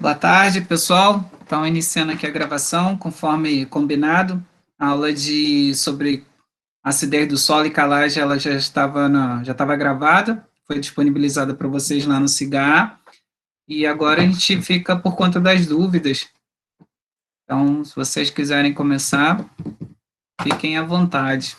Boa tarde, pessoal. Então, iniciando aqui a gravação, conforme combinado, a aula sobre acidez do solo e calagem, ela já estava gravada, foi disponibilizada para vocês lá no CIGA, e agora a gente fica por conta das dúvidas. Então, se vocês quiserem começar, fiquem à vontade.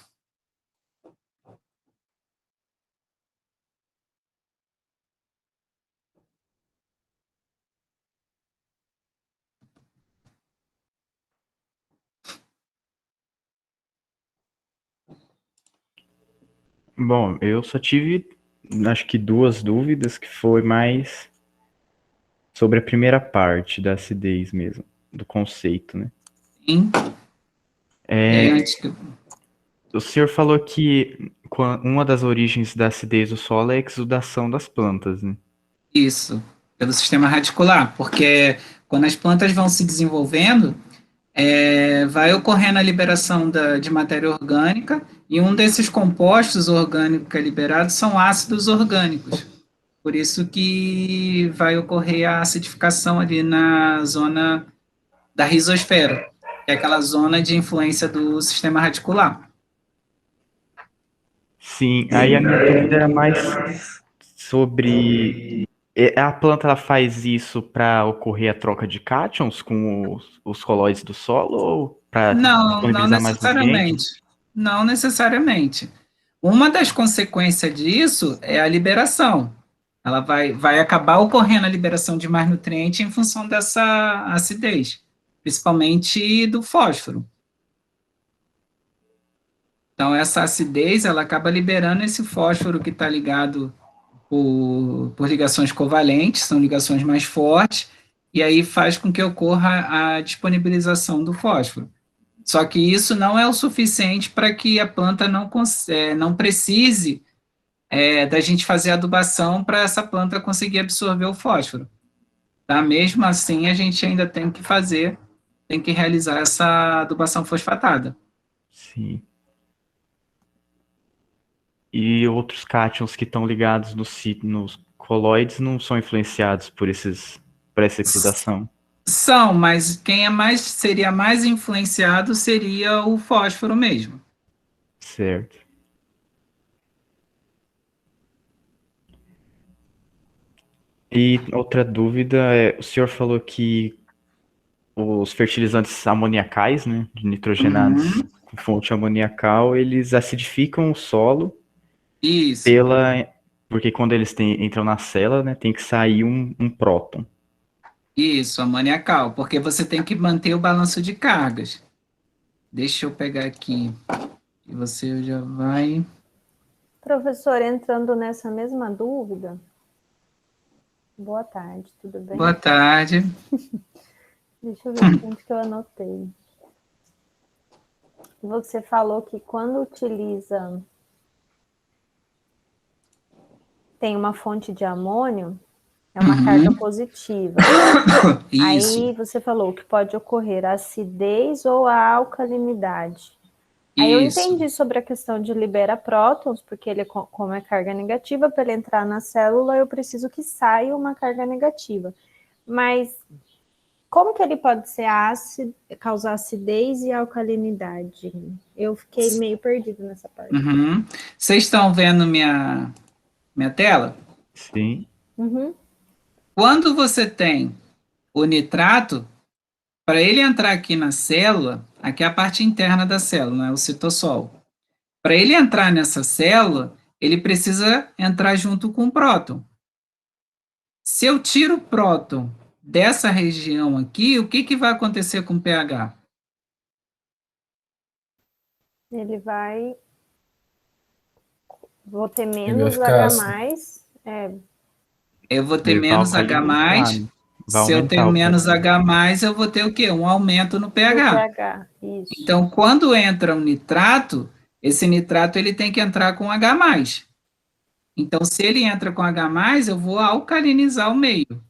Bom, eu só tive, acho que duas dúvidas, que foi mais sobre a primeira parte da acidez mesmo, do conceito, né? Sim. O senhor falou que uma das origens da acidez do solo é a exudação das plantas, né? Isso, pelo sistema radicular, porque quando as plantas vão se desenvolvendo, vai ocorrendo a liberação de matéria orgânica, e um desses compostos orgânicos que é liberado são ácidos orgânicos. Por isso que vai ocorrer a acidificação ali na zona da rizosfera, que é aquela zona de influência do sistema radicular. Sim, aí a minha dúvida era mais sobre a planta ela faz isso para ocorrer a troca de cátions com os colóides do solo ou para Não, não disponibilizar mais nutrientes? necessariamente. Não necessariamente. Uma das consequências disso é a liberação. Ela vai acabar ocorrendo a liberação de mais nutrientes em função dessa acidez, principalmente do fósforo. Então, essa acidez, ela acaba liberando esse fósforo que está ligado por ligações covalentes, são ligações mais fortes, e aí faz com que ocorra a disponibilização do fósforo. Só que isso não é o suficiente para que a planta não precise da gente fazer adubação para essa planta conseguir absorver o fósforo. Tá? Mesmo assim, a gente ainda tem que realizar essa adubação fosfatada. Sim. E outros cátions que estão ligados nos coloides não são influenciados por essa exudação? São, mas seria mais influenciado seria o fósforo mesmo. Certo. E outra dúvida é, o senhor falou que os fertilizantes amoniacais, né, de nitrogenados Uhum. com fonte amoniacal, eles acidificam o solo Isso, porque quando eles entram na célula, né, tem que sair um próton. isso, amoniacal, porque você tem que manter o balanço de cargas. Deixa eu pegar aqui, e você já vai... Professor, entrando nessa mesma dúvida, boa tarde, tudo bem? Boa tarde. Deixa eu ver onde que eu anotei. Você falou que quando utiliza, tem uma fonte de amônio, é uma carga positiva. Isso. Aí você falou que pode ocorrer a acidez ou a alcalinidade. Aí eu entendi sobre a questão de libera prótons, porque ele, como é carga negativa, para ele entrar na célula, eu preciso que saia uma carga negativa. Mas como que ele pode ser ácido, causar acidez e alcalinidade? Eu fiquei meio perdido nessa parte. Uhum. Vocês estão vendo minha tela? Sim. Uhum. Quando você tem o nitrato, para ele entrar aqui na célula, aqui é a parte interna da célula, né, o citossol. Para ele entrar nessa célula, ele precisa entrar junto com o próton. Se eu tiro o próton dessa região aqui, o que vai acontecer com o pH? Ele vai... Vou ter menos H+. Eu vou ter Ele vai menos H+. alcalinizar, vai Se eu aumentar tenho o menos pH. H+, eu vou ter o quê? Um aumento no Do pH. pH, isso. Então, quando entra um nitrato, esse nitrato ele tem que entrar com H+. Então, se ele entra com H+, eu vou alcalinizar o meio.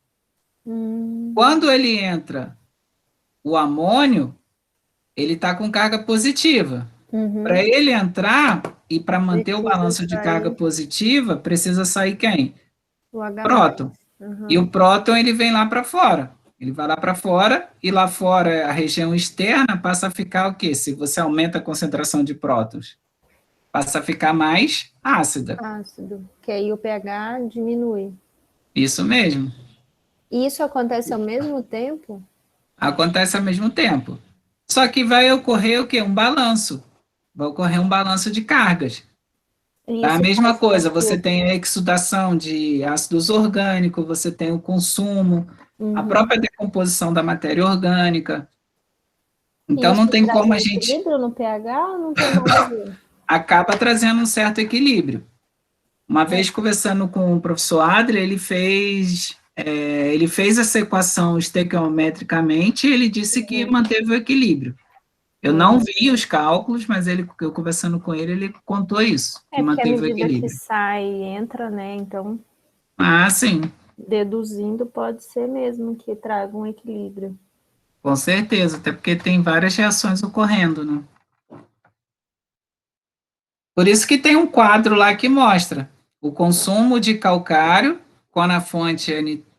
Quando ele entra o amônio, ele está com carga positiva. Para ele entrar e para manter o balanço de carga positiva, precisa sair quem? O H+. Próton. E o próton ele vem lá para fora. Ele vai lá para fora, e lá fora, a região externa passa a ficar o quê? Se você aumenta a concentração de prótons, passa a ficar mais ácida. Ácido, que aí o pH diminui. Isso mesmo. E isso acontece ao mesmo tempo? Acontece ao mesmo tempo. Só que vai ocorrer o quê? Um balanço. Vai ocorrer um balanço de cargas. E Tá? A isso mesma faz com coisa, que você tem a exudação de ácidos orgânicos, você tem o consumo, a Uhum. própria decomposição da matéria orgânica. E Então, isso não tem traz como um a gente equilíbrio no pH ou não tem nada a ver? acaba trazendo um certo equilíbrio. Uma vez conversando com o professor Adler, ele fez essa equação estequiometricamente e ele disse que Uhum. manteve o equilíbrio. Eu não Uhum. vi os cálculos, mas eu conversando com ele, ele contou isso, que É porque à manteve o medida que equilíbrio. sai e entra, né? Então, Ah, sim, deduzindo, pode ser mesmo que traga um equilíbrio. com certeza, até porque tem várias reações ocorrendo, né? Por isso que tem um quadro lá que mostra o consumo de calcário quando a fonte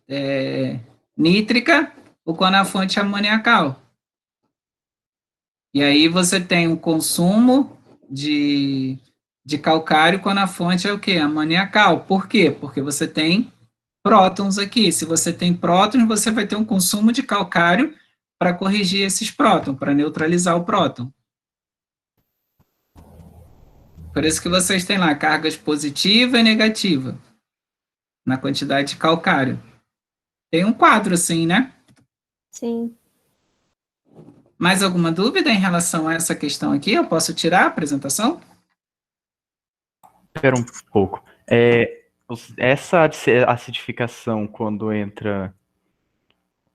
é nítrica ou quando a fonte é amoniacal. E aí você tem o consumo de calcário quando a fonte é o quê? Amoniacal. Por quê? Porque você tem prótons aqui. Se você tem prótons, você vai ter um consumo de calcário para corrigir esses prótons, para neutralizar o próton. Por isso que vocês têm lá cargas positiva e negativa na quantidade de calcário. Tem um quadro assim, né? Sim. Mais alguma dúvida em relação a essa questão aqui? Eu posso tirar a apresentação? Espera um pouco. Essa acidificação, quando entra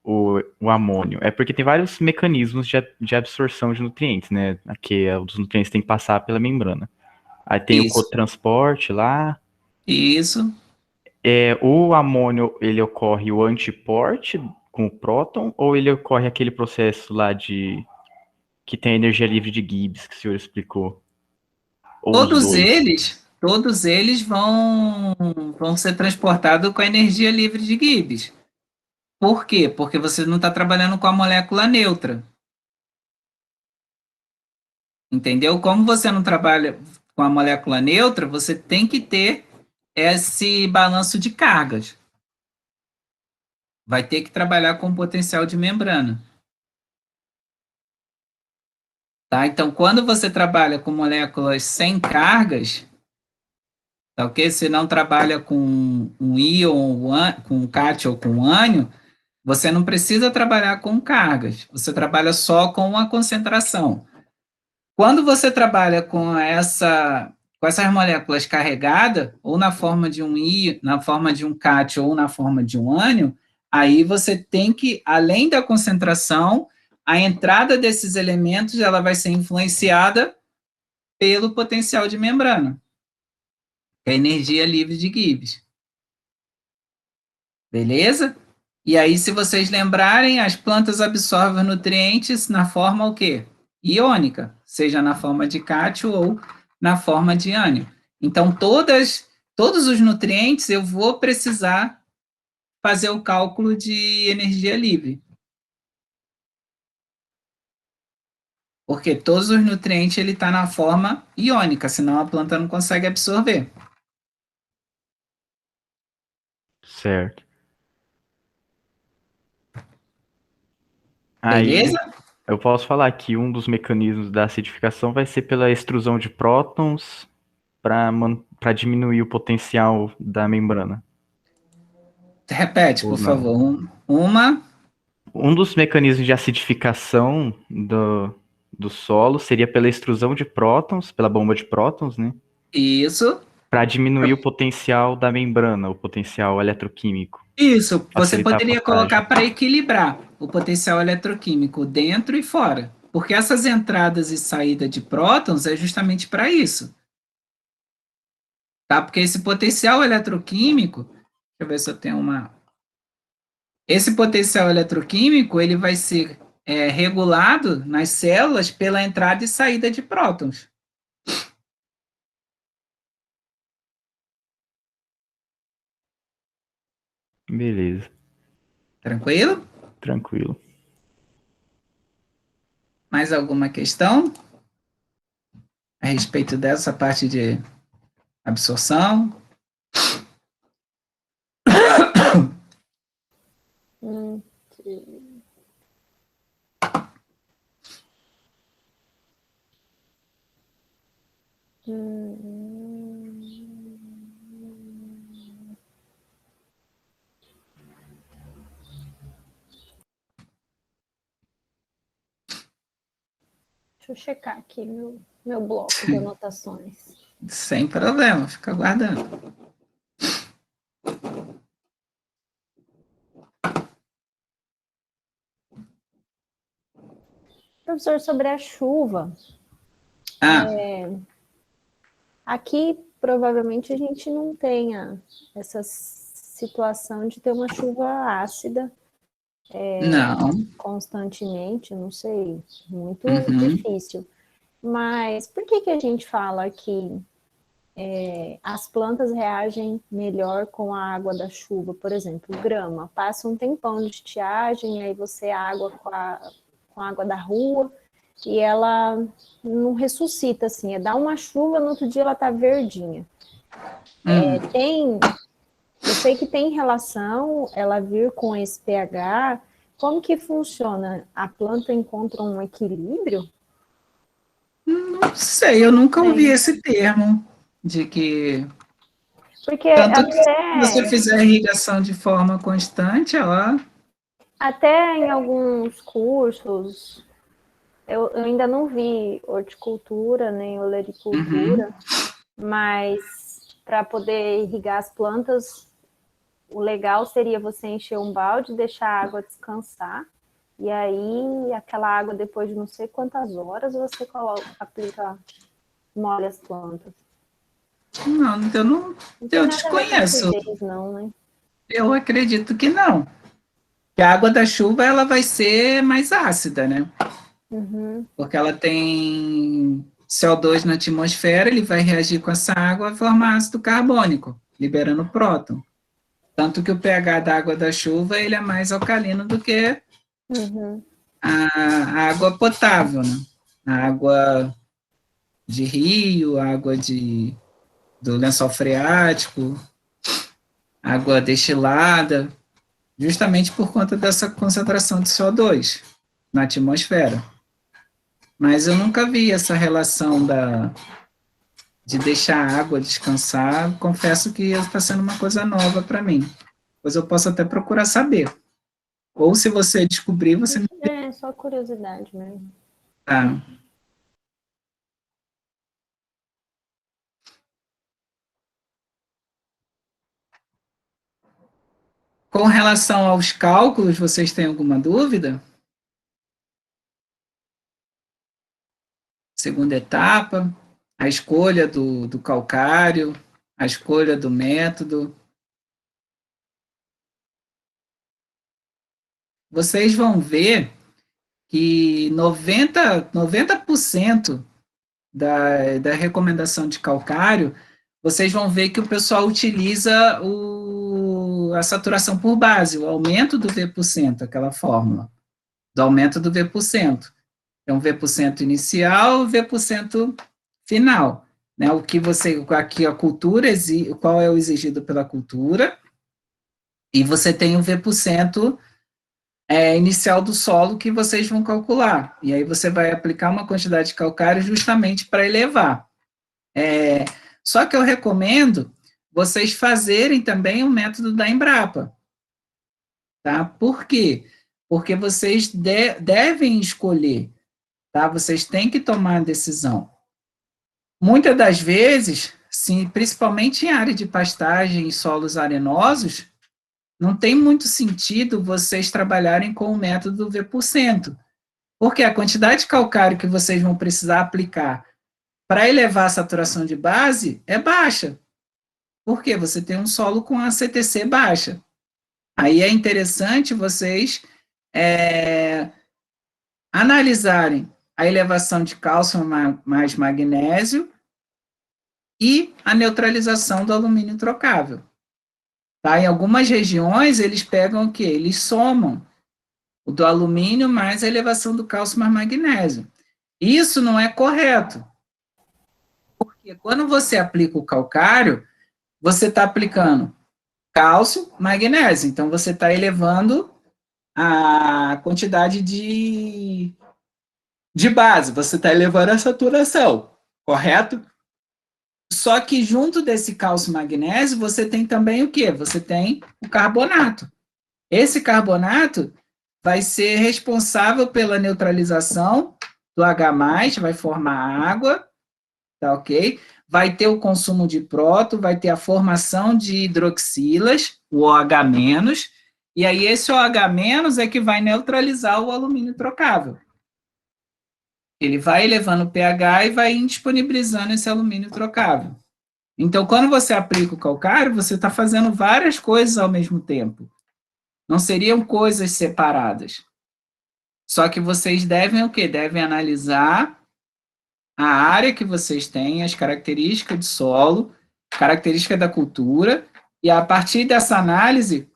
o amônio, é porque tem vários mecanismos de absorção de nutrientes, né? Aqui os nutrientes têm que passar pela membrana. Aí tem o Isso, cotransporte lá. isso. O amônio, ele ocorre o antiporte com o próton, ou ele ocorre aquele processo lá de que tem a energia livre de Gibbs, que o senhor explicou? Ou os dois? Todos eles vão ser transportados com a energia livre de Gibbs. Por quê? Porque você não está trabalhando com a molécula neutra. Entendeu? Como você não trabalha com a molécula neutra, você tem que ter esse balanço de cargas. Vai ter que trabalhar com potencial de membrana. Tá? Então, quando você trabalha com moléculas sem cargas, tá ok? Você não trabalha com um íon, com um cátion ou com um ânion, você não precisa trabalhar com cargas, você trabalha só com a concentração. Quando você trabalha com essas moléculas carregadas, ou na forma de um íon, na forma de um cátion ou na forma de um ânion, aí você tem que, além da concentração, a entrada desses elementos ela vai ser influenciada pelo potencial de membrana, que é a energia livre de Gibbs. Beleza? E aí, se vocês lembrarem, as plantas absorvem nutrientes na forma o quê? Iônica, seja na forma de cátion ou na forma de ânion. Então, todos os nutrientes eu vou precisar fazer o cálculo de energia livre. Porque todos os nutrientes ele está na forma iônica, senão a planta não consegue absorver. Certo. Aí Beleza? eu posso falar que um dos mecanismos da acidificação vai ser pela extrusão de prótons para diminuir o potencial da membrana, Repete, ou por não? favor. Uma. Um dos mecanismos de acidificação do solo seria pela extrusão de prótons, pela bomba de prótons, né? Isso. Para diminuir o potencial da membrana, o potencial eletroquímico, Isso, você facilitar a poderia colocar passagem. para equilibrar o potencial eletroquímico dentro e fora, porque essas entradas e saída de prótons é justamente para isso, tá? Porque esse potencial eletroquímico, deixa eu ver se eu tenho uma. Esse potencial eletroquímico ele vai ser regulado nas células pela entrada e saída de prótons. Beleza. Tranquilo? Tranquilo. Mais alguma questão a respeito dessa parte de absorção? Deixa eu checar aqui meu bloco de anotações. Sem problema, fica aguardando. Professor, sobre a chuva. Aqui, provavelmente, a gente não tenha essa situação de ter uma chuva ácida Não. constantemente, não sei, muito difícil. Mas por que a gente fala que as plantas reagem melhor com a água da chuva? Por exemplo, grama, passa um tempão de estiagem, aí você água com a água da rua, e ela não ressuscita, assim, dá uma chuva, no outro dia ela tá verdinha. Eu sei que tem relação, ela vir com esse pH, como que funciona? A planta encontra um equilíbrio? Não sei, eu nunca ouvi esse termo de que... Porque Tanto que se você fizer irrigação de forma constante, ela... Até em alguns cursos, eu ainda não vi horticultura nem olericultura, mas para poder irrigar as plantas, o legal seria você encher um balde, deixar a água descansar, e aí aquela água, depois de não sei quantas horas, você molha as plantas. Não, eu desconheço. Não, né? Eu acredito que não. Que a água da chuva ela vai ser mais ácida, né? Porque ela tem CO2 na atmosfera, ele vai reagir com essa água e formar ácido carbônico, liberando próton. Tanto que o pH da água da chuva ele é mais alcalino do que a água potável, né? A água de rio, a água do lençol freático, água destilada, justamente por conta dessa concentração de CO2 na atmosfera. Mas eu nunca vi essa relação de deixar a água descansar. Confesso que está sendo uma coisa nova para mim. Pois eu posso até procurar saber. Ou se você descobrir, você me... É só curiosidade mesmo. Tá. Com relação aos cálculos, vocês têm alguma dúvida? Segunda etapa, a escolha do calcário, a escolha do método. Vocês vão ver que 90% da recomendação de calcário, vocês vão ver que o pessoal utiliza a saturação por base, o aumento do V%, aquela fórmula, do aumento do V%. Então, V% inicial, V% final. Né? O que você, aqui a cultura, qual é o exigido pela cultura, e você tem o V% inicial do solo que vocês vão calcular. E aí você vai aplicar uma quantidade de calcário justamente para elevar. Só que eu recomendo vocês fazerem também o método da Embrapa. Tá? Por quê? Porque vocês devem escolher, tá? Vocês têm que tomar a decisão. Muitas das vezes, sim, principalmente em área de pastagem e solos arenosos, não tem muito sentido vocês trabalharem com o método do V%, porque a quantidade de calcário que vocês vão precisar aplicar para elevar a saturação de base é baixa. Por quê? Você tem um solo com a CTC baixa. Aí é interessante vocês analisarem a elevação de cálcio mais magnésio e a neutralização do alumínio trocável. Tá? Em algumas regiões, eles pegam o quê? Eles somam o do alumínio mais a elevação do cálcio mais magnésio. Isso não é correto. Porque quando você aplica o calcário, você está aplicando cálcio, magnésio. Então, você está elevando a quantidade de base, você está elevando a saturação, correto? Só que junto desse cálcio e magnésio, você tem também o quê? Você tem o carbonato. Esse carbonato vai ser responsável pela neutralização do H+, vai formar água, tá ok? Vai ter o consumo de próton, vai ter a formação de hidroxilas, o OH-, e aí esse OH- é que vai neutralizar o alumínio trocável. Ele vai elevando o pH e vai indisponibilizando esse alumínio trocável. Então, quando você aplica o calcário, você está fazendo várias coisas ao mesmo tempo. Não seriam coisas separadas. Só que vocês devem o quê? Devem analisar a área que vocês têm, as características de solo, características da cultura, e a partir dessa análise,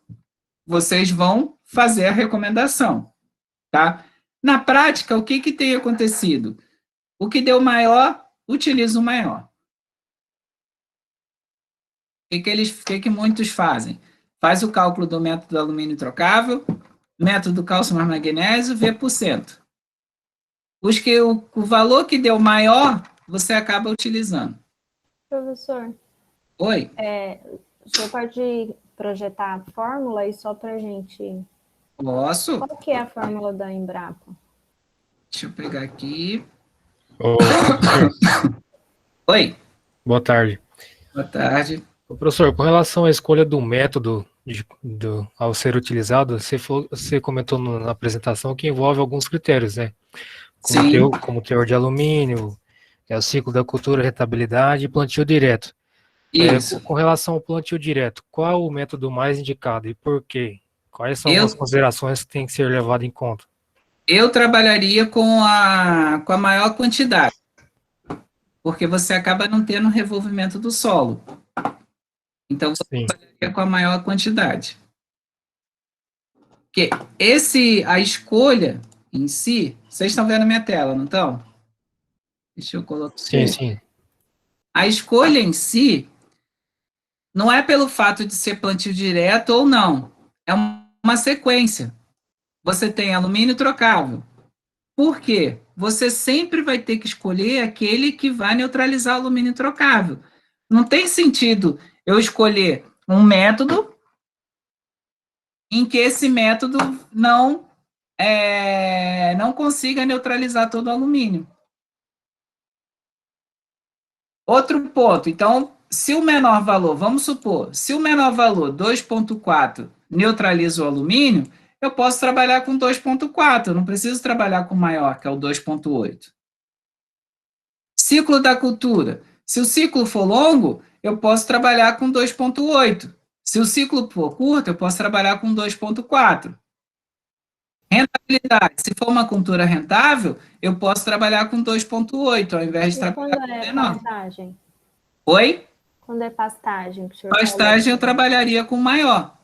vocês vão fazer a recomendação, tá? Na prática, o que tem acontecido? O que deu maior, utiliza o maior. O que muitos fazem? Faz o cálculo do método do alumínio trocável, método do cálcio mais magnésio, vê por cento. O valor que deu maior, você acaba utilizando. Professor. Oi? O senhor pode projetar a fórmula aí só para a gente... Posso. Qual que é a fórmula da Embrapa? Deixa eu pegar aqui. Ô, professor. Oi. Boa tarde. Boa tarde. Ô, professor, com relação à escolha do método ao ser utilizado, você comentou na apresentação que envolve alguns critérios, né? Como teor de alumínio, o ciclo da cultura, rentabilidade e plantio direto. Isso. Com relação ao plantio direto, qual o método mais indicado e por quê? Quais são as considerações que têm que ser levadas em conta? Eu trabalharia com a maior quantidade, porque você acaba não tendo revolvimento do solo. Então, você trabalharia com a maior quantidade. Porque a escolha em si, vocês estão vendo minha tela, não estão? Deixa eu colocar. Sim. A escolha em si não é pelo fato de ser plantio direto ou não. É uma sequência. Você tem alumínio trocável. Por quê? Você sempre vai ter que escolher aquele que vai neutralizar o alumínio trocável. Não tem sentido eu escolher um método em que esse método não consiga neutralizar todo o alumínio. Outro ponto, então, se o menor valor, vamos supor, se o menor valor 2,4 neutraliza o alumínio, eu posso trabalhar com 2,4, não preciso trabalhar com o maior, que é o 2,8. Ciclo da cultura. Se o ciclo for longo, eu posso trabalhar com 2,8. Se o ciclo for curto, eu posso trabalhar com 2,4. Rentabilidade. Se for uma cultura rentável, eu posso trabalhar com 2,8, ao invés de trabalhar com menor. Pastagem? Oi? Quando é pastagem? Pastagem eu trabalharia com maior.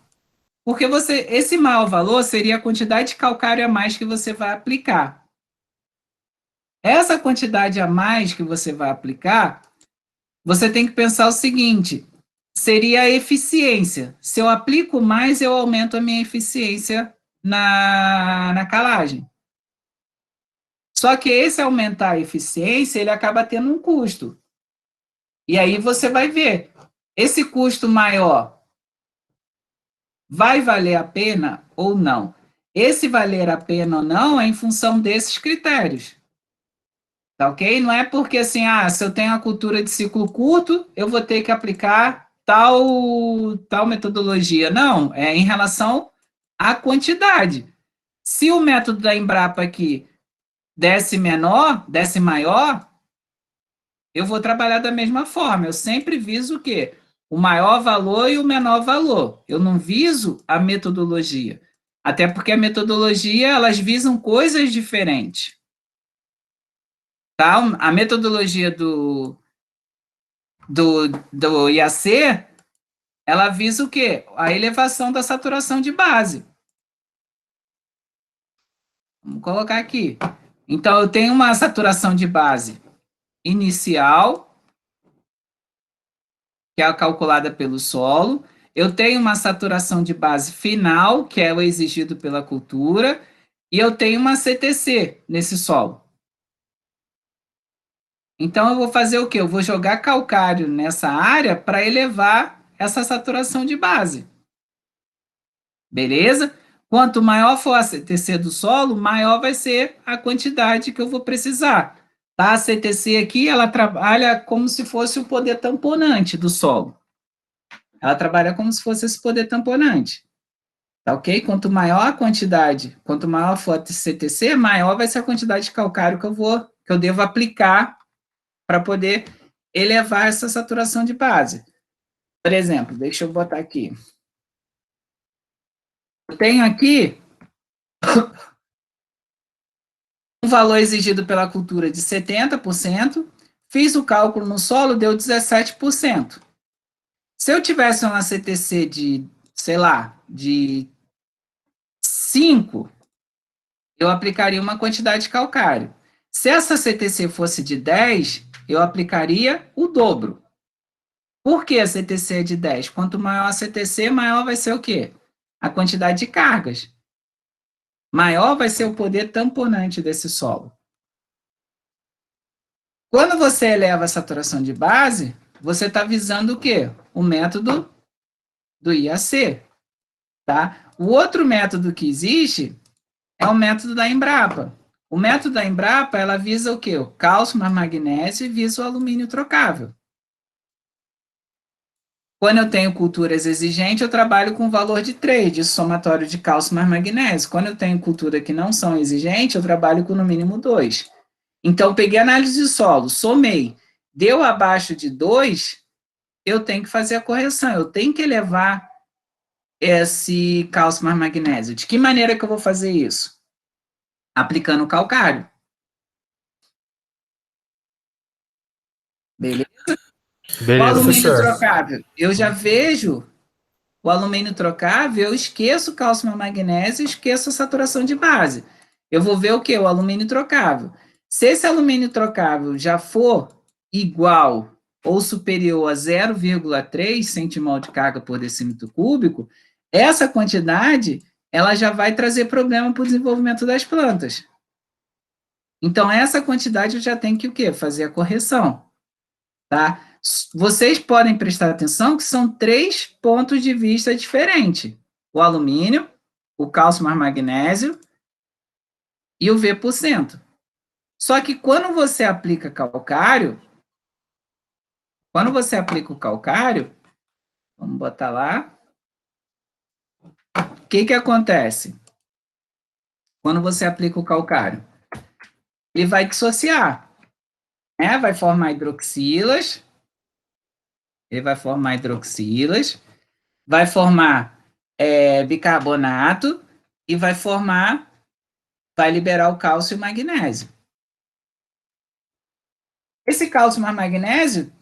Porque esse maior valor seria a quantidade de calcário a mais que você vai aplicar. Essa quantidade a mais que você vai aplicar, você tem que pensar o seguinte, seria a eficiência. Se eu aplico mais, eu aumento a minha eficiência na calagem. Só que esse aumentar a eficiência, ele acaba tendo um custo. E aí você vai ver, esse custo maior vai valer a pena ou não? Esse valer a pena ou não é em função desses critérios. Tá ok? Não é porque assim, se eu tenho a cultura de ciclo curto, eu vou ter que aplicar tal metodologia. Não, é em relação à quantidade. Se o método da Embrapa aqui desse maior, eu vou trabalhar da mesma forma. Eu sempre viso o quê? O maior valor e o menor valor. Eu não viso a metodologia. Até porque a metodologia, elas visam coisas diferentes. Tá? A metodologia do IAC, ela visa o quê? A elevação da saturação de base. Vamos colocar aqui. Então, eu tenho uma saturação de base inicial, que é calculada pelo solo. Eu tenho uma saturação de base final, que é o exigido pela cultura. E eu tenho uma CTC nesse solo. Então, eu vou fazer o quê? Eu vou jogar calcário nessa área para elevar essa saturação de base. Beleza? Quanto maior for a CTC do solo, maior vai ser a quantidade que eu vou precisar. Tá? A CTC aqui, ela trabalha como se fosse o poder tamponante do solo. Ela trabalha como se fosse esse poder tamponante. Tá ok? Quanto maior a quantidade, quanto maior for a CTC, maior vai ser a quantidade de calcário que eu devo aplicar para poder elevar essa saturação de base. Por exemplo, deixa eu botar aqui. Eu tenho aqui um valor exigido pela cultura de 70%, fiz o cálculo no solo, deu 17%. Se eu tivesse uma CTC de, sei lá, de 5, eu aplicaria uma quantidade de calcário. Se essa CTC fosse de 10, eu aplicaria o dobro. Por que a CTC é de 10? Quanto maior a CTC, maior vai ser o quê? A quantidade de cargas. Maior vai ser o poder tamponante desse solo. Quando você eleva a saturação de base, você está visando o quê? O método do IAC. Tá? O outro método que existe é o método da Embrapa. O método da Embrapa, ela visa o quê? O cálcio mais magnésio e visa o alumínio trocável. Quando eu tenho culturas exigentes, eu trabalho com valor de 3, de somatório de cálcio mais magnésio. Quando eu tenho cultura que não são exigentes, eu trabalho com no mínimo 2. Então, peguei análise de solo, somei, deu abaixo de 2, eu tenho que fazer a correção, eu tenho que elevar esse cálcio mais magnésio. De que maneira que eu vou fazer isso? Aplicando o calcário. Beleza? Beleza, o alumínio professor. trocável. Eu já vejo o alumínio trocável, eu esqueço o cálcio mais magnésio, esqueço a saturação de base. Eu vou ver o quê? O alumínio trocável. Se esse alumínio trocável já for igual ou superior a 0,3 centimol de carga por decímetro cúbico, essa quantidade ela já vai trazer problema para o desenvolvimento das plantas. Então, essa quantidade eu já tenho que o quê? Fazer a correção. Tá? Vocês podem prestar atenção que são 3 pontos de vista diferentes. O alumínio, o cálcio mais magnésio e o V%. Só que quando você aplica calcário, vamos botar lá, o que acontece? Quando você aplica o calcário, ele vai dissociar, né? Vai formar hidroxilas, vai formar bicarbonato e vai liberar o cálcio e o magnésio. Esse cálcio mais magnésio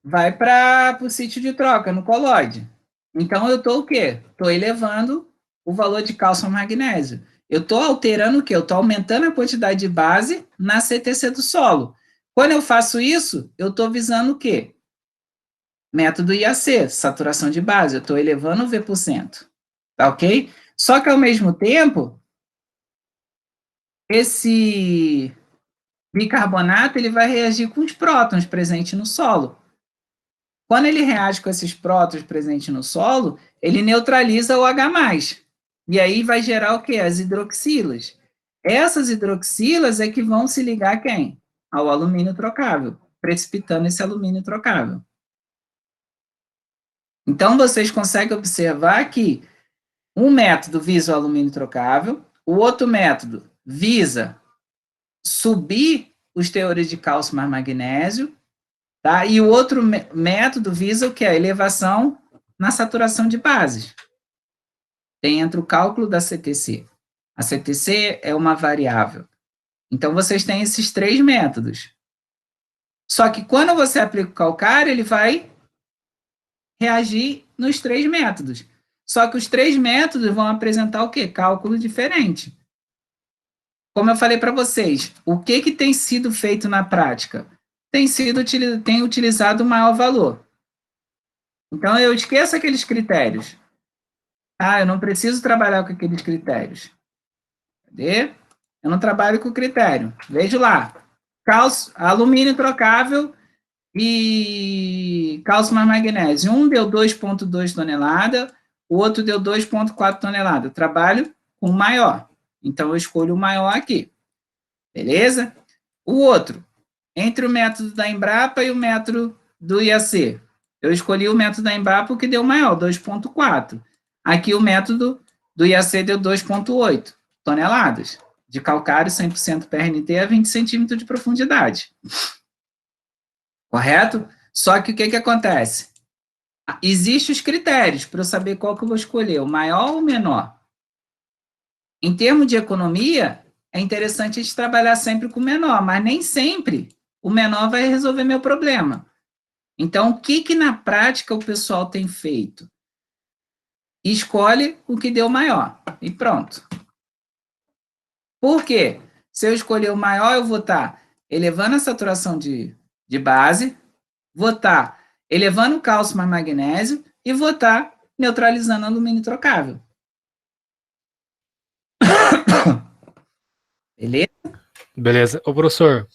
vai para o sítio de troca, no colóide. Então, eu estou o quê? Estou elevando o valor de cálcio e magnésio. Eu estou alterando o quê? Eu estou aumentando a quantidade de base na CTC do solo. Quando eu faço isso, eu estou visando o quê? Método IAC, saturação de base. Eu estou elevando o V%. Tá ok? Só que, ao mesmo tempo, esse bicarbonato ele vai reagir com os prótons presentes no solo. Quando ele reage com esses prótons presentes no solo, ele neutraliza o H+. E aí vai gerar o quê? As hidroxilas. Essas hidroxilas é que vão se ligar a quem? Ao alumínio trocável, precipitando esse alumínio trocável. Então, vocês conseguem observar que um método visa o alumínio trocável, o outro método visa subir os teores de cálcio mais magnésio, tá? E o outro método visa o que? A elevação na saturação de bases. Tem entre o cálculo da CTC. A CTC é uma variável. Então, vocês têm esses 3 métodos. Só que quando você aplica o calcário, ele vai reagir nos 3 métodos. Só que os 3 métodos vão apresentar o quê? Cálculo diferente. como eu falei para vocês, o que tem sido feito na prática? Tem utilizado o maior valor. Então, eu esqueço aqueles critérios. Eu não preciso trabalhar com aqueles critérios. Cadê? Eu não trabalho com critério. Vejo lá. Cálcio, alumínio trocável e cálcio mais magnésio. Um deu 2,2 tonelada, o outro deu 2,4 tonelada. Eu trabalho com o maior. Então, eu escolho o maior aqui. Beleza? O outro, entre o método da Embrapa e o método do IAC. Eu escolhi o método da Embrapa, o que deu maior, 2,4. Aqui o método do IAC deu 2,8 toneladas de calcário 100% PRNT a 20 centímetros de profundidade. Correto? Só que o que acontece? Existem os critérios para eu saber qual que eu vou escolher, o maior ou o menor. Em termos de economia, é interessante a gente trabalhar sempre com o menor, mas nem sempre o menor vai resolver meu problema. Então, o que na prática o pessoal tem feito? Escolhe o que deu maior, e pronto. Por quê? Se eu escolher o maior, eu vou estar elevando a saturação de base, vou estar elevando o cálcio mais magnésio e vou estar neutralizando alumínio trocável. Beleza? Beleza. Ô, professor,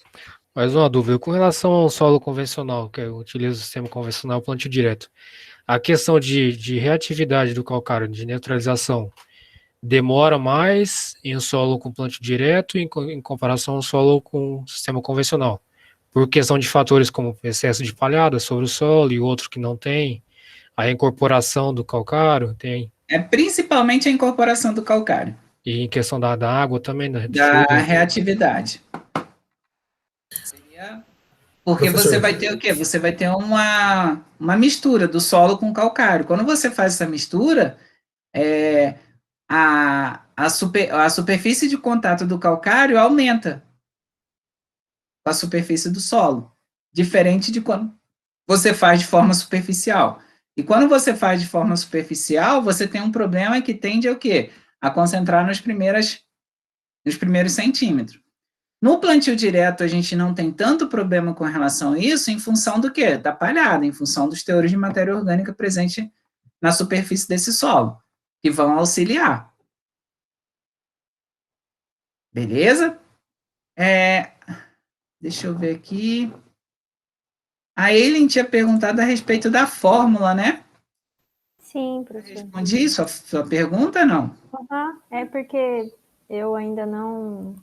mais uma dúvida. Com relação ao solo convencional, que eu utilizo o sistema convencional plantio direto, a questão de reatividade do calcário, de neutralização, demora mais em um solo com plantio direto em comparação ao solo com sistema convencional? Por questão de fatores como excesso de palhada sobre o solo e outro que não tem, a incorporação do calcário, tem. Principalmente a incorporação do calcário. E em questão da água também, né? Da reatividade. Porque Professor, você vai ter o quê? Você vai ter uma mistura do solo com calcário. Quando você faz essa mistura, a superfície de contato do calcário aumenta com a superfície do solo, diferente de quando você faz de forma superficial. E quando você faz de forma superficial, você tem um problema que tende a o quê? A concentrar nos primeiros centímetros. No plantio direto, a gente não tem tanto problema com relação a isso, em função do quê? Da palhada, em função dos teores de matéria orgânica presente na superfície desse solo, que vão auxiliar. Beleza? Deixa eu ver aqui. A Eileen tinha perguntado a respeito da fórmula, né? Sim, professor. Respondi sua pergunta, não? É porque eu ainda não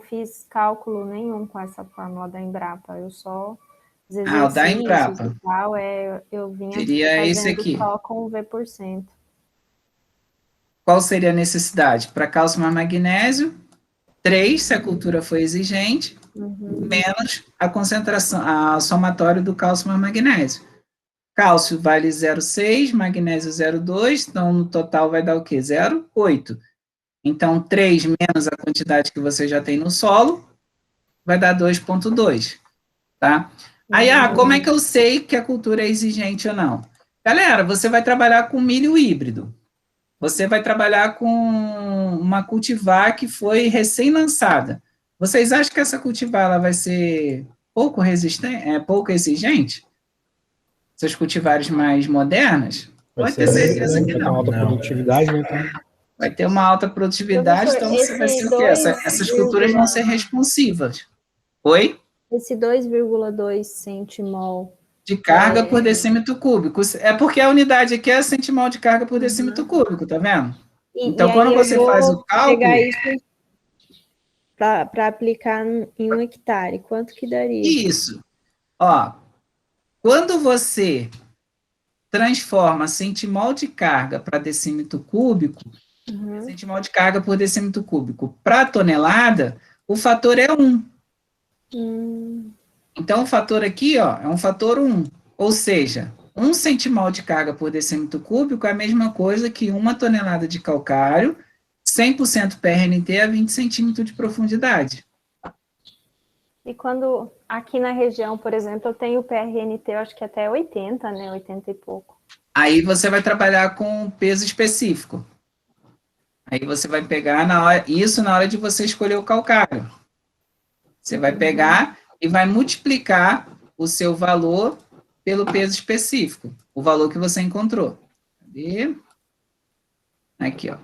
fiz cálculo nenhum com essa fórmula da Embrapa. Eu só os exercícios da Embrapa. E tal, eu vinha Seria esse fazendo aqui. só com o V%. Qual seria a necessidade? Para cálcio mais magnésio, 3, se a cultura for exigente, menos a concentração, a somatório do cálcio mais magnésio. Cálcio vale 0,6, magnésio 0,2, então no total vai dar o quê? 0,8. Então, 3 menos a quantidade que você já tem no solo, vai dar 2,2, tá? Aí, como é que eu sei que a cultura é exigente ou não? Galera, você vai trabalhar com milho híbrido. Você vai trabalhar com uma cultivar que foi recém-lançada. Vocês acham que essa cultivar ela vai ser pouco resistente, pouco exigente? Essas cultivares mais modernas? Pode ter certeza que não. Vai ter uma alta produtividade, né? Então... Vai ter uma alta produtividade, então você vai ser o quê? Essas culturas vão ser responsivas. Oi? Esse 2,2 centimol de carga por decímetro cúbico. É porque a unidade aqui é centimol de carga por decímetro cúbico, tá vendo? Então, quando você faz o cálculo... pegar isso para aplicar em 1 hectare, quanto que daria? Isso. Quando você transforma centimol de carga para decímetro cúbico, centimol de carga por decímetro cúbico para tonelada, o fator é 1. Então, o fator aqui, é um fator 1. Ou seja, 1 centimol de carga por decímetro cúbico é a mesma coisa que 1 tonelada de calcário, 100% PRNT a 20 centímetros de profundidade. E quando, aqui na região, por exemplo, eu tenho PRNT, eu acho que até 80, né? 80 e pouco. Aí você vai trabalhar com peso específico. Aí você vai pegar isso na hora de você escolher o calcário. Você vai pegar e vai multiplicar o seu valor pelo peso específico, o valor que você encontrou. Cadê? Aqui, ó.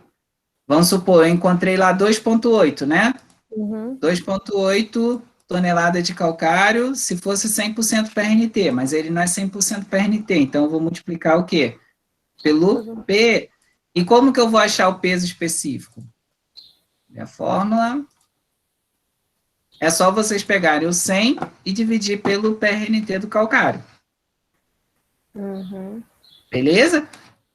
Vamos supor, eu encontrei lá 2,8, né? 2,8 toneladas de calcário, se fosse 100% PRNT, mas ele não é 100% PRNT, então eu vou multiplicar o quê? Pelo P. E como que eu vou achar o peso específico? A fórmula é só vocês pegarem o 100 e dividir pelo PRNT do calcário. Beleza?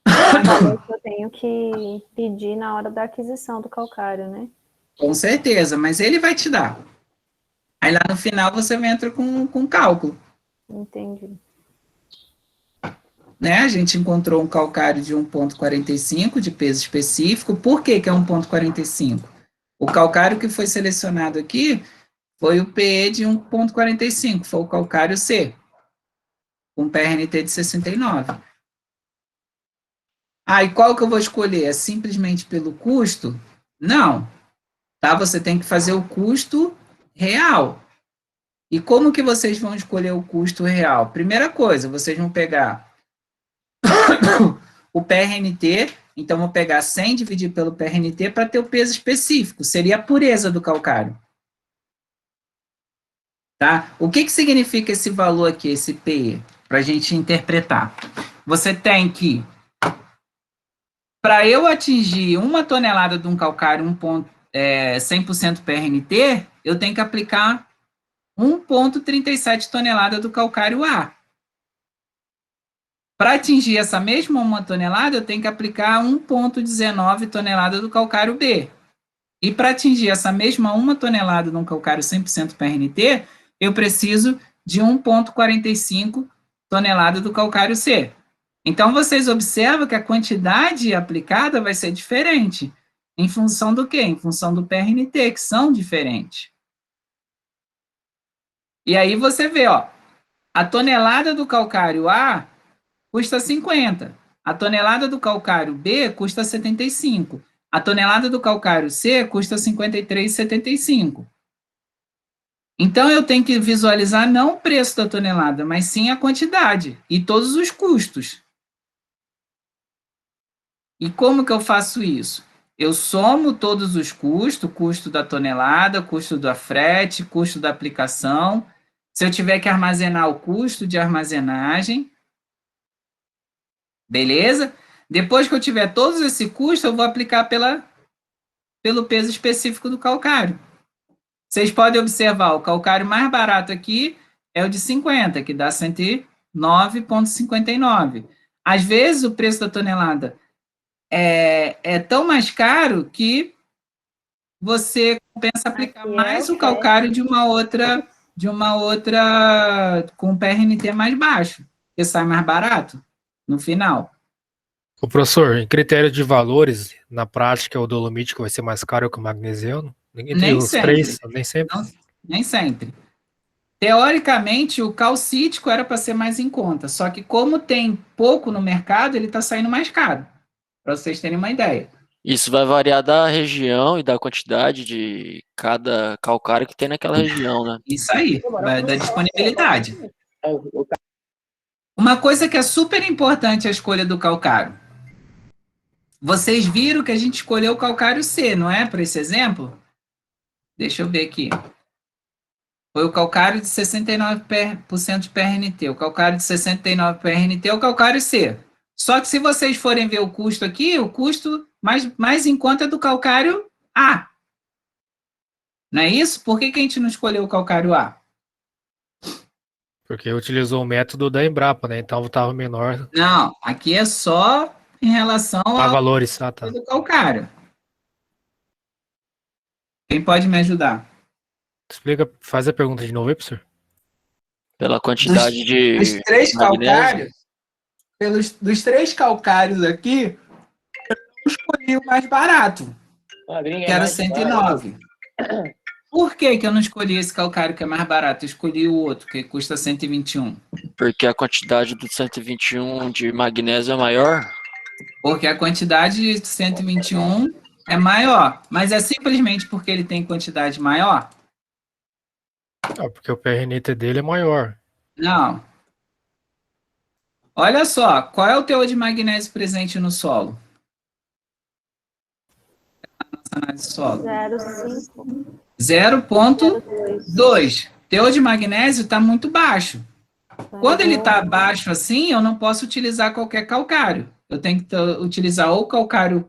É o valor que eu tenho que pedir na hora da aquisição do calcário, né? Com certeza, mas ele vai te dar. Aí lá no final você entra com cálculo. Entendi. Né? A gente encontrou um calcário de 1,45 de peso específico. Por que que é 1,45? O calcário que foi selecionado aqui foi o PE de 1,45, foi o calcário C, com PRNT de 69. Ah, e qual que eu vou escolher? É simplesmente pelo custo? Não. Tá? Você tem que fazer o custo real. E como que vocês vão escolher o custo real? Primeira coisa, vocês vão pegar o PRNT, então vou pegar 100 dividir pelo PRNT para ter o peso específico, seria a pureza do calcário. Tá? O que significa esse valor aqui, esse PE, para a gente interpretar? Você tem que, para eu atingir 1 tonelada de um calcário 100% PRNT, eu tenho que aplicar 1,37 tonelada do calcário A. Para atingir essa mesma 1 tonelada, eu tenho que aplicar 1,19 tonelada do calcário B. E para atingir essa mesma 1 tonelada de um calcário 100% PRNT, eu preciso de 1,45 tonelada do calcário C. Então, vocês observam que a quantidade aplicada vai ser diferente. Em função do quê? Em função do PRNT, que são diferentes. E aí você vê, ó, a tonelada do calcário A custa 50. A tonelada do calcário B custa 75. A tonelada do calcário C custa 53,75. Então, eu tenho que visualizar não o preço da tonelada, mas sim a quantidade e todos os custos. E como que eu faço isso? Eu somo todos os custos, custo da tonelada, custo da frete, custo da aplicação. Se eu tiver que armazenar o custo de armazenagem, beleza? Depois que eu tiver todos esse custo, eu vou aplicar pelo peso específico do calcário. Vocês podem observar, o calcário mais barato aqui é o de 50, que dá 109,59. Às vezes, o preço da tonelada é tão mais caro que você compensa aplicar mais o calcário de uma outra com PRNT mais baixo, que sai mais barato no final. O professor, em critério de valores, na prática, o dolomítico vai ser mais caro que o magnesiano? Entre Nem os sempre. três, nem sempre? Não, nem sempre. Teoricamente, o calcítico era para ser mais em conta, só que como tem pouco no mercado, ele está saindo mais caro, para vocês terem uma ideia. Isso vai variar da região e da quantidade de cada calcário que tem naquela região, né? Isso aí, vai da disponibilidade. Uma coisa que é super importante é a escolha do calcário. Vocês viram que a gente escolheu o calcário C, não é? Para esse exemplo? Deixa eu ver aqui. Foi o calcário de 69% de PRNT. O calcário de 69% PRNT é o calcário C. Só que se vocês forem ver o custo aqui, o custo mais em conta é do calcário A. Não é isso? Por que a gente não escolheu o calcário A? Porque utilizou o método da Embrapa, né? Então estava menor. Não, aqui é só em relação ao valores, tá. do calcário. Quem pode me ajudar? Explica, faz a pergunta de novo aí, professor. Pela quantidade de Dos três magnésio. calcários, dos três calcários aqui, eu escolhi o mais barato, que era 109. Por que eu não escolhi esse calcário que é mais barato? Eu escolhi o outro, que custa 121. Porque a quantidade do 121 de magnésio é maior? Porque a quantidade de 121 é maior, mas é simplesmente porque ele tem quantidade maior? Porque o PRNT dele é maior. Não. Olha só, qual é o teor de magnésio presente no solo? Análise solo. 0,5. 0,2. Teor de magnésio está muito baixo. Quando ele está Então, baixo assim, eu não posso utilizar qualquer calcário. Eu tenho que utilizar ou calcário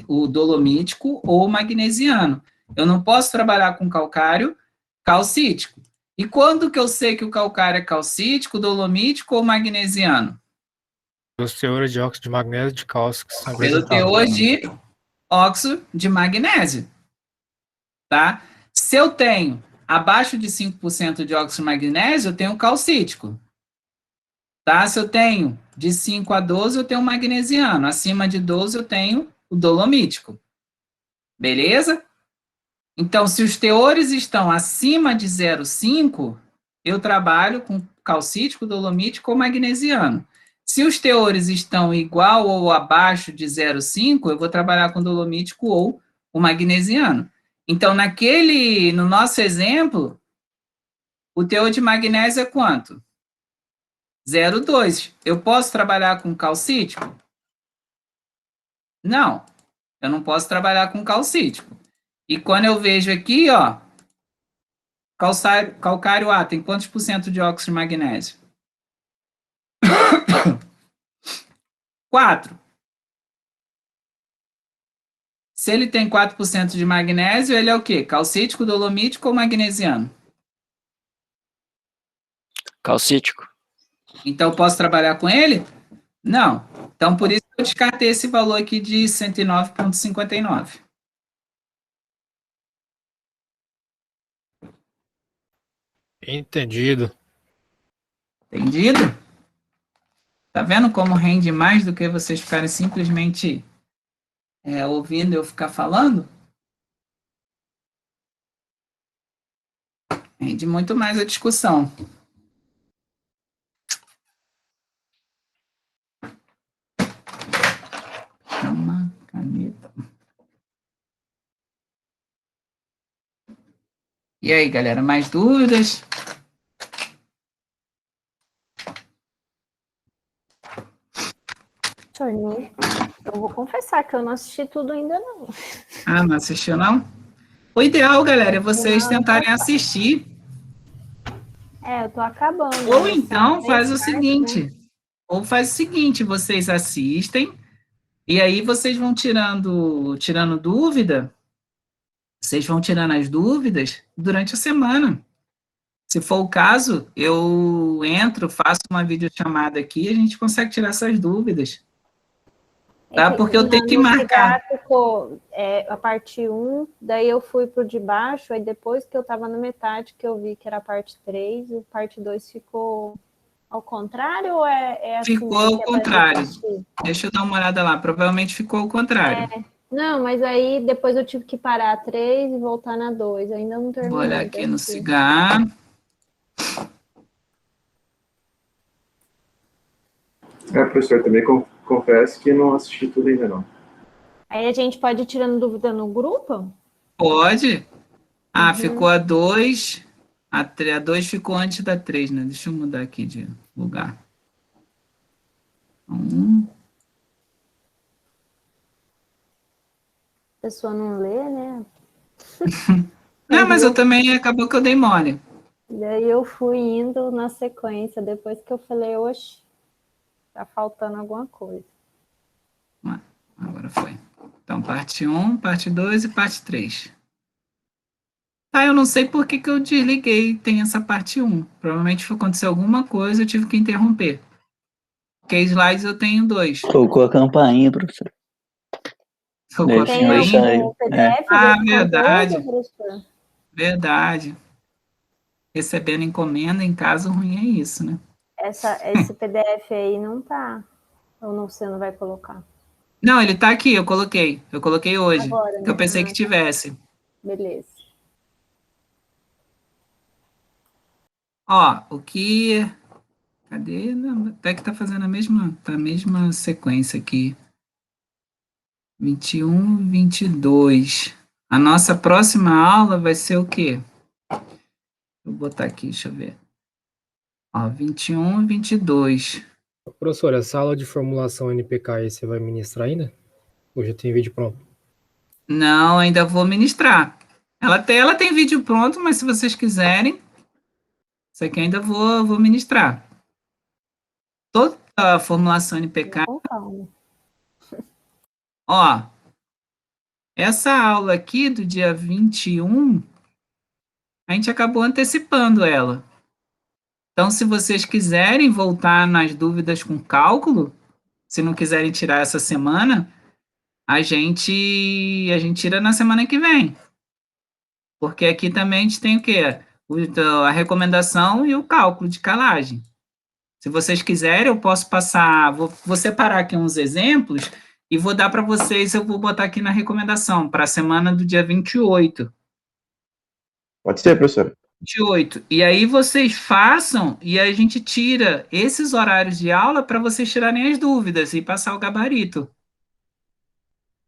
o dolomítico ou o magnesiano. Eu não posso trabalhar com calcário calcítico. E quando que eu sei que o calcário é calcítico, dolomítico ou magnesiano? Os teores de óxido de magnésio e de cálcio que são Pelo apresentados. teor de óxido de magnésio, tá? Se eu tenho abaixo de 5% de óxido de magnésio, eu tenho calcítico. Tá? Se eu tenho de 5 a 12, eu tenho o magnesiano. Acima de 12, eu tenho o dolomítico. Beleza? Então, se os teores estão acima de 0,5, eu trabalho com calcítico, dolomítico ou magnesiano. Se os teores estão igual ou abaixo de 0,5, eu vou trabalhar com dolomítico ou o magnesiano. Então, no nosso exemplo, o teor de magnésio é quanto? 0,2. Eu posso trabalhar com calcítico? Não, eu não posso trabalhar com calcítico. E quando eu vejo aqui, ó, calcário A tem quantos por cento de óxido de magnésio? 4. Se ele tem 4% de magnésio, ele é o quê? Calcítico, dolomítico ou magnesiano? Calcítico. Então, eu posso trabalhar com ele? Não. Então, por isso que eu descartei esse valor aqui de 109,59. Entendido. Entendido? Tá vendo como rende mais do que vocês ficarem simplesmente ouvindo eu ficar falando? Rende muito mais a discussão. Uma caneta. E aí, galera, mais dúvidas? Tornei. Eu vou confessar que eu não assisti tudo ainda, não. Ah, não assistiu, não? O ideal, galera, é vocês tentarem assistir. Eu tô acabando. Ou né? então São faz o 3 partes, né? seguinte, vocês assistem, e aí vocês vão tirando dúvida, vocês vão tirando as dúvidas durante a semana. Se for o caso, eu entro, faço uma videochamada aqui e a gente consegue tirar essas dúvidas. Tá? Porque eu tenho que No marcar. cigarro ficou a parte 1, daí eu fui pro de baixo, aí depois que eu tava na metade que eu vi que era a parte 3, a parte 2 ficou ao contrário ou é assim Ficou mesmo ao que é pra gente contrário. assistir? Deixa eu dar uma olhada lá. Provavelmente ficou ao contrário. Não, mas aí depois eu tive que parar a 3 e voltar na 2. Ainda não terminei. Vou olhar aqui de no assistir. cigarro. Professor, também confesso que não assisti tudo ainda não. Aí a gente pode ir tirando dúvida no grupo? Pode. Ah, ficou a 2. A 2 ficou antes da 3, né? Deixa eu mudar aqui de lugar. 1. A pessoa não lê, né? Não, mas eu também acabou que eu dei mole. Daí eu fui indo na sequência, depois que eu falei, oxe, tá faltando alguma coisa. Agora foi. Então, parte 1, parte 2 e parte 3. Tá, eu não sei por que eu desliguei, tem essa parte 1. Provavelmente aconteceu alguma coisa, eu tive que interromper. Porque slides eu tenho 2. Tocou a campainha, professor. Tocou a Tem campainha? algum PDF Ah, desse verdade. conteúdo, professor? Verdade. Recebendo encomenda em casa, o ruim é isso, né? Esse PDF aí não tá. Ou não, você não vai colocar? Não, ele tá aqui, eu coloquei. Eu coloquei hoje. Agora, Que eu né? pensei que tivesse. Beleza. Ó, o que... Cadê? Não, até que tá fazendo a mesma sequência aqui. 21, 22. A nossa próxima aula vai ser o quê? Vou botar aqui, deixa eu ver. Ó, 21 e 22. Professor, essa aula de formulação NPK aí você vai ministrar ainda? Ou já tem vídeo pronto? Não, ainda vou ministrar. Ela tem vídeo pronto, mas se vocês quiserem, isso aqui ainda vou ministrar. Toda a formulação NPK. Com calma. Ó, essa aula aqui do dia 21, a gente acabou antecipando ela. Então, se vocês quiserem voltar nas dúvidas com cálculo, se não quiserem tirar essa semana, a gente tira na semana que vem. Porque aqui também a gente tem o quê? A recomendação e o cálculo de calagem. Se vocês quiserem, eu posso passar, vou separar aqui uns exemplos e vou dar para vocês, eu vou botar aqui na recomendação, para a semana do dia 28. Pode ser, professor. 28. E aí vocês façam e a gente tira esses horários de aula para vocês tirarem as dúvidas e passar o gabarito.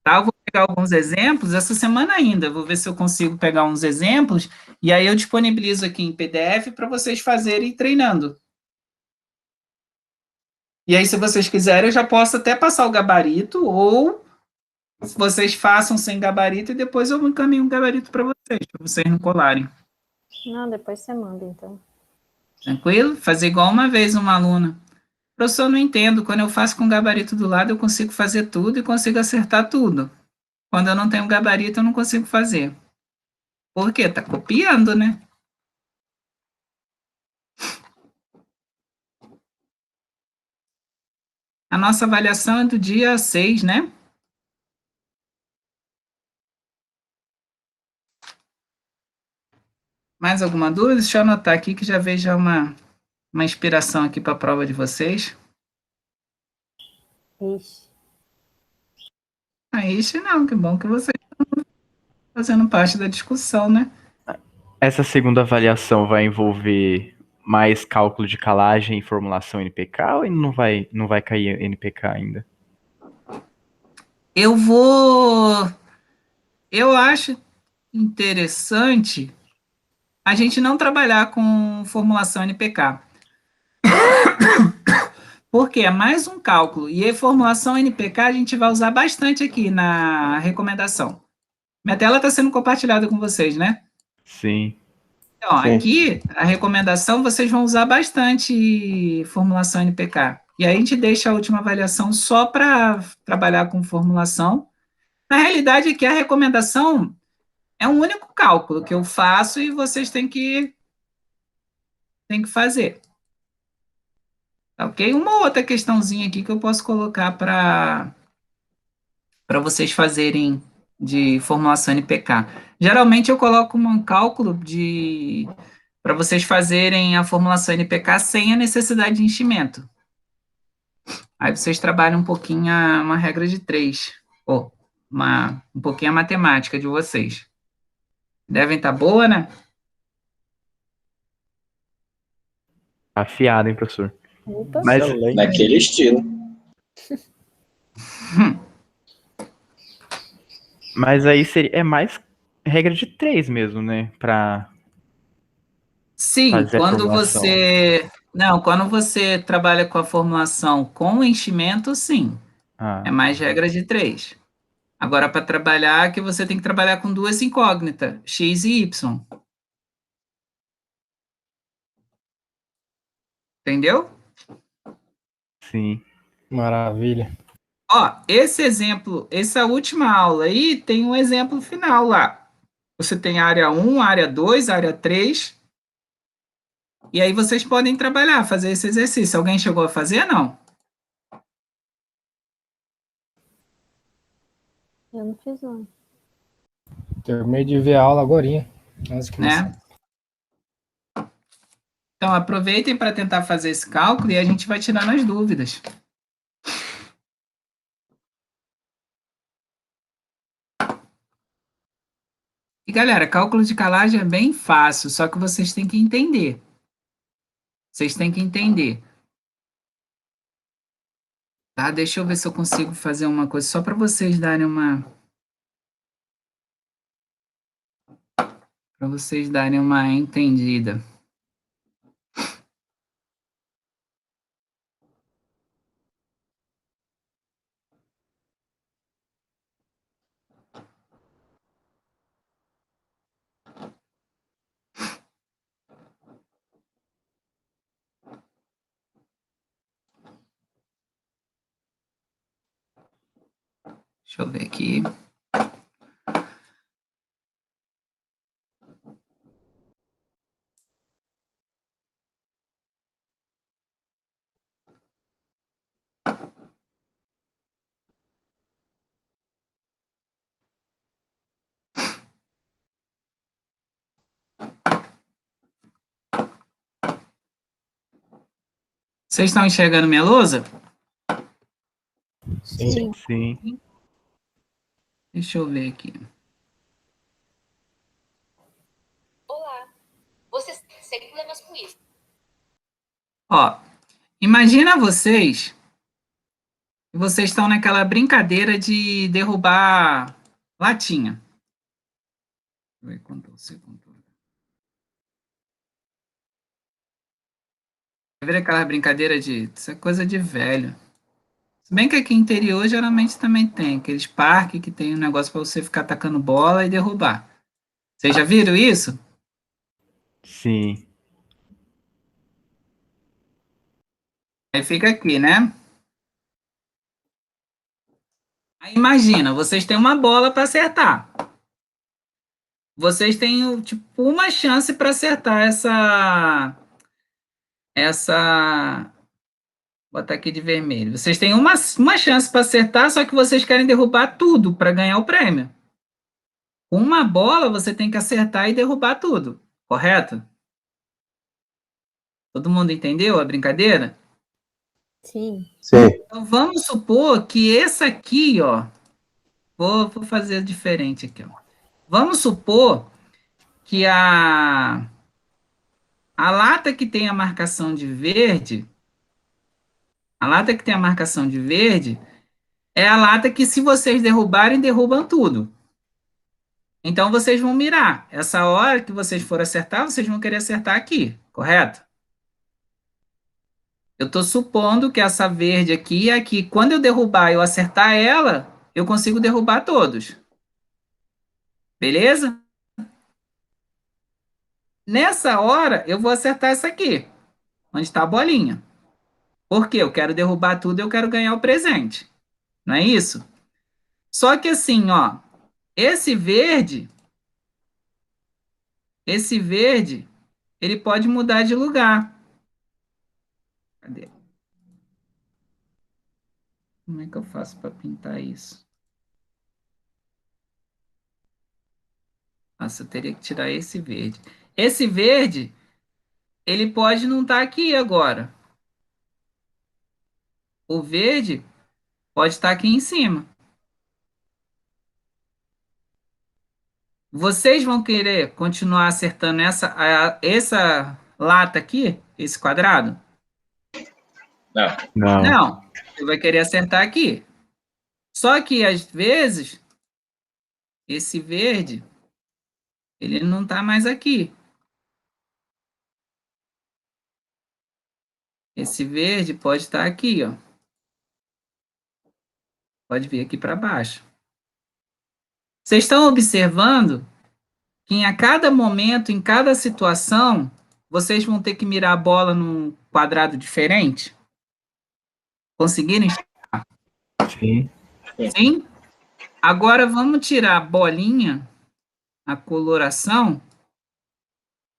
Tá? Eu vou pegar alguns exemplos essa semana ainda, vou ver se eu consigo pegar uns exemplos e aí eu disponibilizo aqui em PDF para vocês fazerem treinando. E aí, se vocês quiserem, eu já posso até passar o gabarito, ou vocês façam sem gabarito e depois eu encaminho um gabarito para vocês não colarem. Não, depois você manda, então. Tranquilo? Fazer igual uma vez uma aluna. Professor, não entendo, quando eu faço com gabarito do lado, eu consigo fazer tudo e consigo acertar tudo. Quando eu não tenho gabarito, eu não consigo fazer. Por quê? Tá copiando, né? A nossa avaliação é do dia 6, né? Mais alguma dúvida? Deixa eu anotar aqui que já vejo uma inspiração aqui para a prova de vocês. Ixi. Ixi, não, que bom que vocês estão fazendo parte da discussão, né? Essa segunda avaliação vai envolver mais cálculo de calagem e formulação NPK ou não vai cair NPK ainda? Eu acho interessante a gente não trabalhar com formulação NPK. Porque é mais um cálculo. E a formulação NPK a gente vai usar bastante aqui na recomendação. Minha tela está sendo compartilhada com vocês, né? Sim. Então, Sim. aqui, a recomendação, vocês vão usar bastante formulação NPK. E aí a gente deixa a última avaliação só para trabalhar com formulação. Na realidade, aqui a recomendação é um único cálculo que eu faço e vocês têm que fazer. Tá, ok? Uma outra questãozinha aqui que eu posso colocar para vocês fazerem de formulação NPK. Geralmente eu coloco um cálculo para vocês fazerem a formulação NPK sem a necessidade de enchimento. Aí vocês trabalham um pouquinho uma regra de 3, ou um pouquinho a matemática de vocês. Devem estar boa, né? Afiado, hein, professor? Opa. Mas, Naquele estilo. mas aí é mais regra de 3 mesmo, né? Pra Sim, fazer a quando formulação. quando você trabalha com a formulação com enchimento, sim. É mais regra de 3. Agora, para trabalhar, que você tem que trabalhar com duas incógnitas, x e y. Entendeu? Sim. Maravilha. Ó, esse exemplo, essa última aula aí, tem um exemplo final lá. Você tem área 1, área 2, área 3. E aí vocês podem trabalhar, fazer esse exercício. Alguém chegou a fazer, não? Eu não fiz, não. Terminei de ver a aula agorinha. Antes de começar. Né? Então, aproveitem para tentar fazer esse cálculo e a gente vai tirando as dúvidas. E, galera, cálculo de calagem é bem fácil, só que vocês têm que entender. Vocês têm que entender. Tá, deixa eu ver se eu consigo fazer uma coisa só para vocês darem uma entendida. Deixa eu ver aqui. Vocês estão enxergando minha lousa? Sim. Sim. Deixa eu ver aqui. Olá. Vocês têm problemas com isso? Ó, imagina vocês estão naquela brincadeira de derrubar latinha. Deixa eu ver Ctrl+C. Vai ver aquela brincadeira de... Isso é coisa de velho. Se bem que aqui no interior geralmente também tem aqueles parques que tem um negócio para você ficar atacando bola e derrubar. Vocês já viram isso? Sim. Aí fica aqui, né? Aí imagina, vocês têm uma bola para acertar. Vocês têm, tipo, uma chance para acertar vou botar aqui de vermelho. Vocês têm uma chance para acertar, só que vocês querem derrubar tudo para ganhar o prêmio. Com uma bola, você tem que acertar e derrubar tudo, correto? Todo mundo entendeu a brincadeira? Sim. Sim. Então, vamos supor que essa aqui, ó, vou fazer diferente aqui, ó. Vamos supor que a lata que tem a marcação de verde, é a lata que, se vocês derrubarem, derrubam tudo. Então, vocês vão mirar. Essa hora que vocês forem acertar, vocês vão querer acertar aqui, correto? Eu estou supondo que essa verde aqui é que, quando eu derrubar e eu acertar ela, eu consigo derrubar todos. Beleza? Nessa hora, eu vou acertar essa aqui, onde está a bolinha. Por quê? Eu quero derrubar tudo e eu quero ganhar o presente. Não é isso? Só que assim, ó, esse verde, ele pode mudar de lugar. Cadê? Como é que eu faço para pintar isso? Nossa, eu teria que tirar esse verde. Esse verde, ele pode não estar aqui agora. O verde pode estar aqui em cima. Vocês vão querer continuar acertando essa lata aqui, esse quadrado? Não. Não. Você vai querer acertar aqui. Só que, às vezes, esse verde, ele não está mais aqui. Esse verde pode estar aqui, ó. Pode vir aqui para baixo. Vocês estão observando que a cada momento, em cada situação, vocês vão ter que mirar a bola num quadrado diferente? Conseguirem? Sim. Sim? Agora vamos tirar a bolinha, a coloração.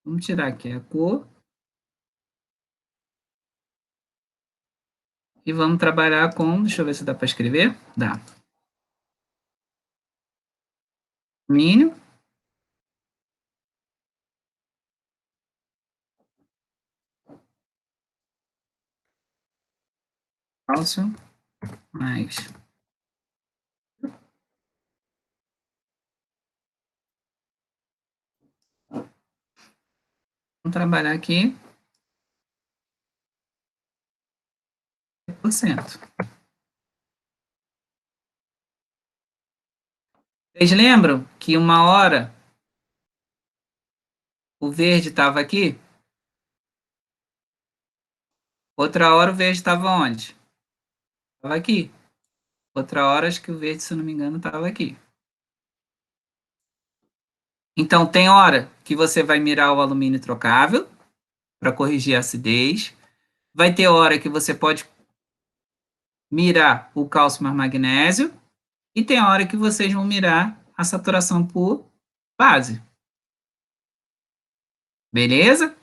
Vamos tirar aqui a cor. E vamos trabalhar com... Deixa eu ver se dá para escrever. Dá. Mínimo. Falso. Mais. Vamos trabalhar aqui. 100%. Vocês lembram que uma hora o verde estava aqui? Outra hora o verde estava onde? Estava aqui. Outra hora, acho que o verde, se eu não me engano, estava aqui. Então, tem hora que você vai mirar o alumínio trocável para corrigir a acidez. Vai ter hora que você pode mirar o cálcio mais magnésio. E tem hora que vocês vão mirar a saturação por base. Beleza?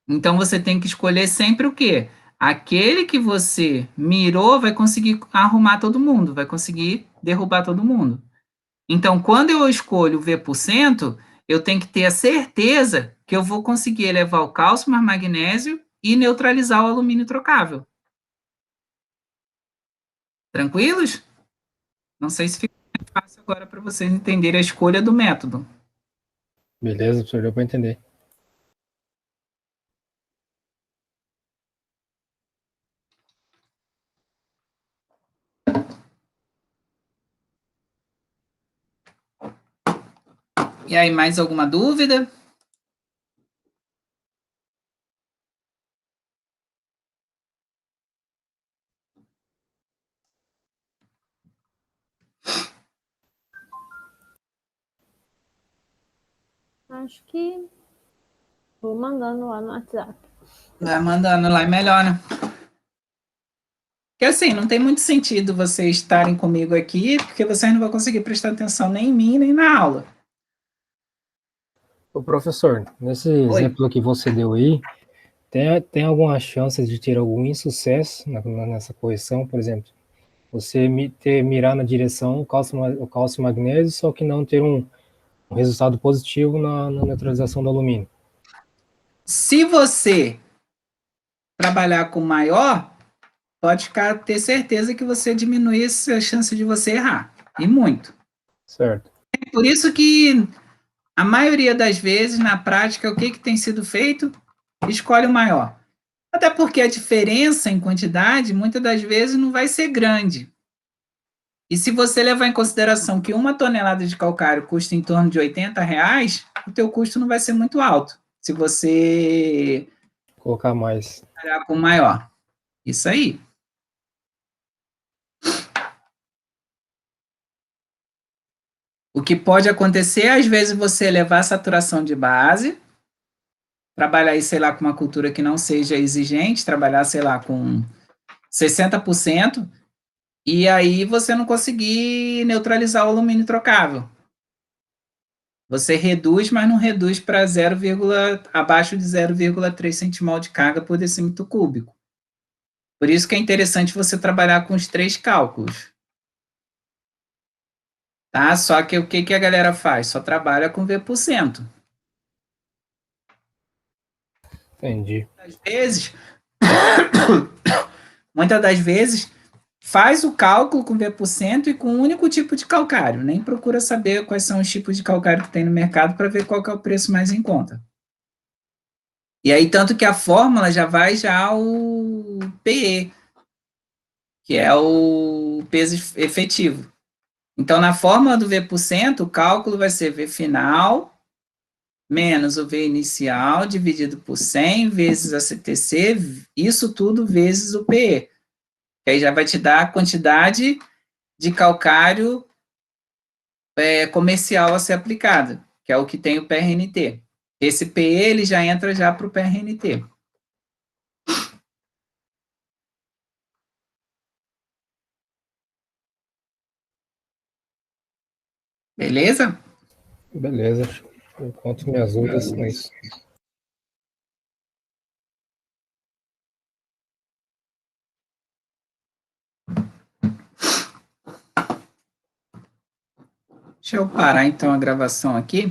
Então, você tem que escolher sempre o quê? Aquele que você mirou vai conseguir arrumar todo mundo, vai conseguir derrubar todo mundo. Então, quando eu escolho o V%, eu tenho que ter a certeza que eu vou conseguir elevar o cálcio mais magnésio e neutralizar o alumínio trocável. Tranquilos? Não sei se fica mais fácil agora para vocês entenderem a escolha do método. Beleza, professor, deu para entender. E aí, mais alguma dúvida? Acho que vou mandando lá no WhatsApp. Vai mandando lá, é melhor, né? Porque assim, não tem muito sentido vocês estarem comigo aqui, porque vocês não vão conseguir prestar atenção nem em mim, nem na aula. Ô, professor, nesse Oi. exemplo que você deu aí, tem alguma chance de ter algum insucesso nessa correção, por exemplo? Você mirar na direção o cálcio e magnésio, só que não ter um resultado positivo na neutralização do alumínio. Se você trabalhar com maior, pode ter certeza que você diminui a chance de você errar. E muito. Certo. É por isso que a maioria das vezes, na prática, o que tem sido feito? Escolhe o maior. Até porque a diferença em quantidade, muitas das vezes, não vai ser grande. E se você levar em consideração que 1 tonelada de calcário custa em torno de R$ 80, o teu custo não vai ser muito alto. Se você Colocar mais. trabalhar com maior. Isso aí. O que pode acontecer, às vezes, você elevar a saturação de base, trabalhar aí, sei lá, com uma cultura que não seja exigente, trabalhar, sei lá, com 60%, e aí você não conseguir neutralizar o alumínio trocável. Você reduz, mas não reduz para abaixo de 0,3 centimol de carga por decímetro cúbico. Por isso que é interessante você trabalhar com os 3 cálculos. Tá? Só que o que a galera faz? Só trabalha com V%. Entendi. Muitas das vezes, faz o cálculo com V% e com um único tipo de calcário. Nem procura saber quais são os tipos de calcário que tem no mercado para ver qual que é o preço mais em conta. E aí, tanto que a fórmula já vai o PE, que é o peso efetivo. Então, na fórmula do V%, o cálculo vai ser V final menos o V inicial dividido por 100 vezes a CTC, isso tudo vezes o PE. Que aí já vai te dar a quantidade de calcário comercial a ser aplicada, que é o que tem o PRNT. Esse PE, ele já entra já para o PRNT. Beleza? Beleza. Eu conto minhas dúvidas com isso. Deixa eu parar, então, a gravação aqui.